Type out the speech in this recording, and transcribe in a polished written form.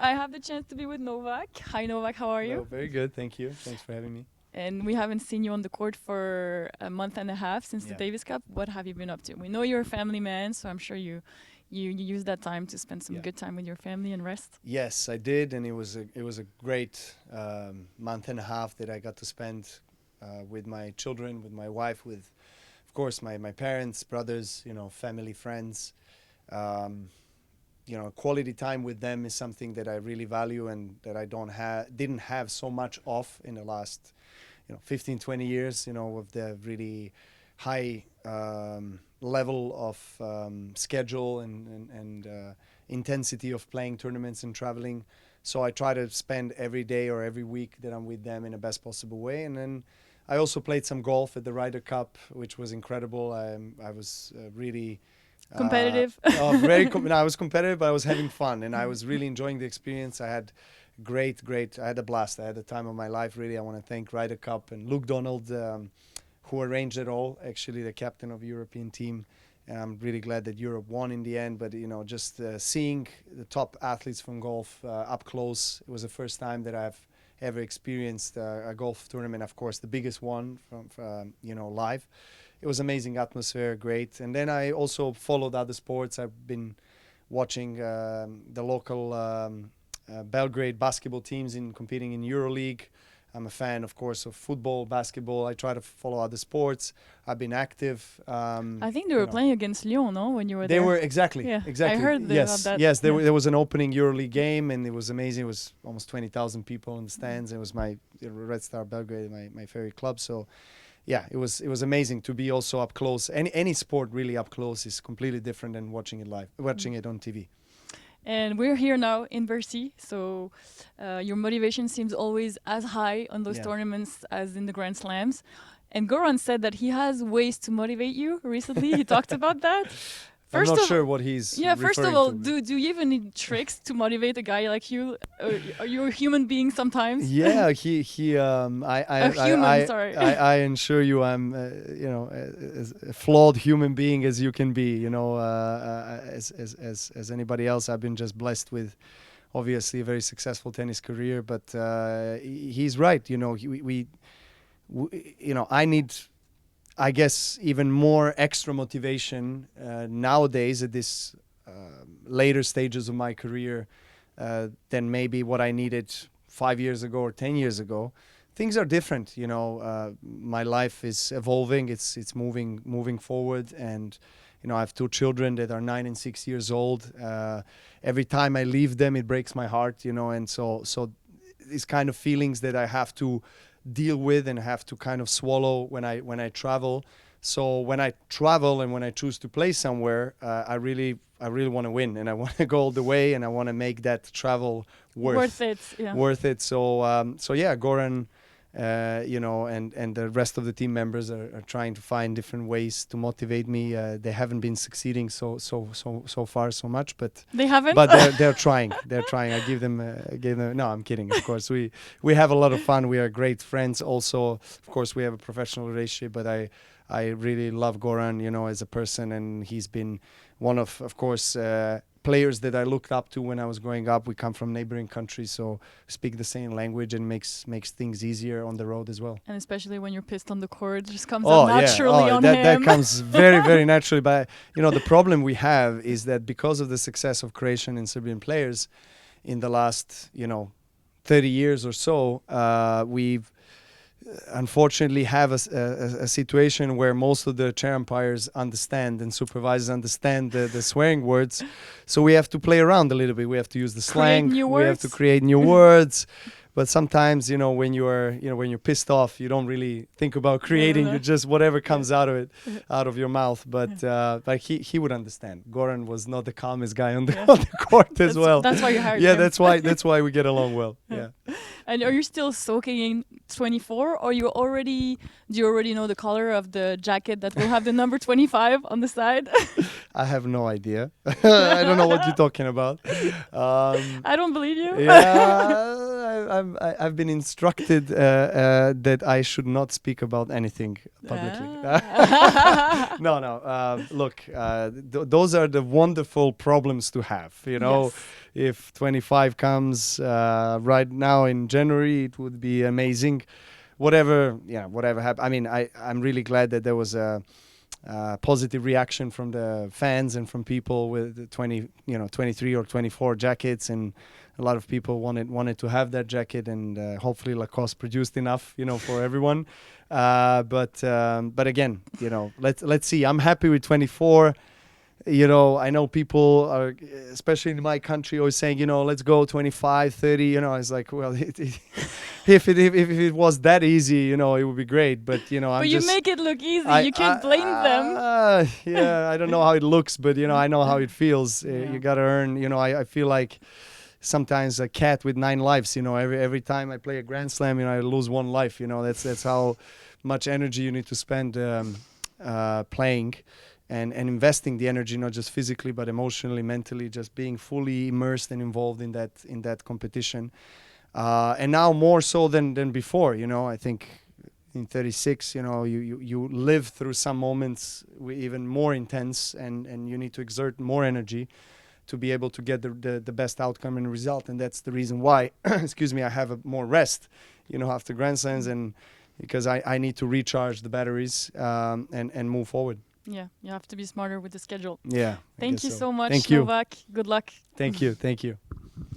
I have the chance to be with Novak. Hi, Novak. How are you? Hello, very good, thank you. Thanks for having me. And we haven't seen you on the court for a month and a half since the Yeah. Davis Cup. What have you been up to? We know you're a family man, so I'm sure you use that time to spend some Yeah. good time with your family and rest. Yes, I did, and it was a great month and a half that I got to spend with my children, with my wife, with, of course, my parents, brothers, family, friends. Um, Quality time with them is something that I really value and that I didn't have so much of in the last 15, 20 years, with the really high level of schedule and intensity of playing tournaments and traveling. So I try to spend every day or every week that I'm with them in the best possible way. And then I also played some golf at the Ryder Cup, which was incredible. I was really Competitive. I was competitive, but I was having fun, and I was really enjoying the experience. I had great. I had a blast. I had the time of my life. Really, I want to thank Ryder Cup and Luke Donald, who arranged it all. Actually, the captain of the European team, and I'm really glad that Europe won in the end. But just seeing the top athletes from golf up close, it was the first time that I've ever experienced a golf tournament. Of course, the biggest one from live. It was amazing atmosphere, great. And then I also followed other sports. I've been watching the local Belgrade basketball teams competing in EuroLeague. I'm a fan, of course, of football, basketball. I try to follow other sports. I've been active. I think they were playing against Lyon, no, when you were They there. were exactly. I heard yes, about that. yes. There was an opening EuroLeague game, and it was amazing. It was almost 20,000 people in the stands. It was my Red Star Belgrade, my favorite club. So. Yeah, it was amazing to be also up close. Any sport really up close is completely different than watching it live, watching it on TV. And we're here now in Bercy, so your motivation seems always as high on those tournaments as in the Grand Slams. And Goran said that he has ways to motivate you recently. He talked about that. I'm not sure what he's first of referring all, to. do you even need tricks to motivate a guy like you? Are you a human being sometimes? Yeah, sorry. I assure you, I'm as a flawed human being as you can be. As anybody else, I've been just blessed with, obviously, a very successful tennis career. But he's right. I need, I guess, even more extra motivation nowadays at this later stages of my career than maybe what I needed 5 years ago or 10 years ago. Things are different, my life is evolving, it's moving forward, and I have two children that are 9 and 6 years old. Every time I leave them, it breaks my heart, and so these kind of feelings that I have to deal with and have to kind of swallow when I travel. So when I travel and when I choose to play somewhere, I really want to win, and I want to go all the way, and I want to make that travel worth it. Yeah. Worth it. So yeah, Goran, and the rest of the team members are trying to find different ways to motivate me. They haven't been succeeding so far so much, but they haven't. But they're trying. They're trying. I give them. No, I'm kidding. Of course, we have a lot of fun. We are great friends. Also, of course, we have a professional relationship. But I really love Goran, as a person, and he's been one of course, players that I looked up to when I was growing up. We come from neighboring countries, so speak the same language and makes things easier on the road as well. And especially when you're pissed on the court, it just comes out naturally on him. That comes very, very naturally. But the problem we have is that because of the success of Croatian and Serbian players in the last 30 years or so, we've unfortunately have a situation where most of the chair umpires understand and supervisors understand the swearing words, so we have to play around a little bit. We have to use the slang. We have to create new words. But sometimes, when you're pissed off, you don't really think about creating. You just whatever comes out of it, out of your mouth. But he would understand. Goran was not the calmest guy on the court as well. That's why you hired him. Yeah, that's why we get along well. Yeah. And are you still soaking in 24, or do you already know the color of the jacket that will have the number 25 on the side? I have no idea. I don't know what you're talking about. I don't believe you. Yeah, I've been instructed that I should not speak about anything publicly. No. Look, those are the wonderful problems to have. You know, Yes. if 25 comes right now in January, it would be amazing. Whatever happens. I mean, I'm really glad that there was a positive reaction from the fans and from people with the 23 or 24 jackets, and a lot of people wanted to have that jacket, and hopefully Lacoste produced enough, for everyone. But again, let's see. I'm happy with 24. I know people are, especially in my country, always saying, let's go 25, 30. It's like, well, if it was that easy, it would be great. But But you make it look easy. You can't blame them. Yeah, I don't know how it looks, but I know how it feels. Yeah. You gotta earn. I feel like sometimes a cat with 9 lives. Every time I play a Grand Slam, I lose 1 life. That's how much energy you need to spend playing. And investing the energy, not just physically but emotionally, mentally, just being fully immersed and involved in that competition, and now more so than before. I think in 36, you live through some moments even more intense, and you need to exert more energy to be able to get the best outcome and result. And that's the reason why, excuse me, I have more rest, after Grand Slams, and because I need to recharge the batteries and move forward. Yeah, you have to be smarter with the schedule. Yeah. Thank you so much, Thank you. Novak. Good luck. Thank you.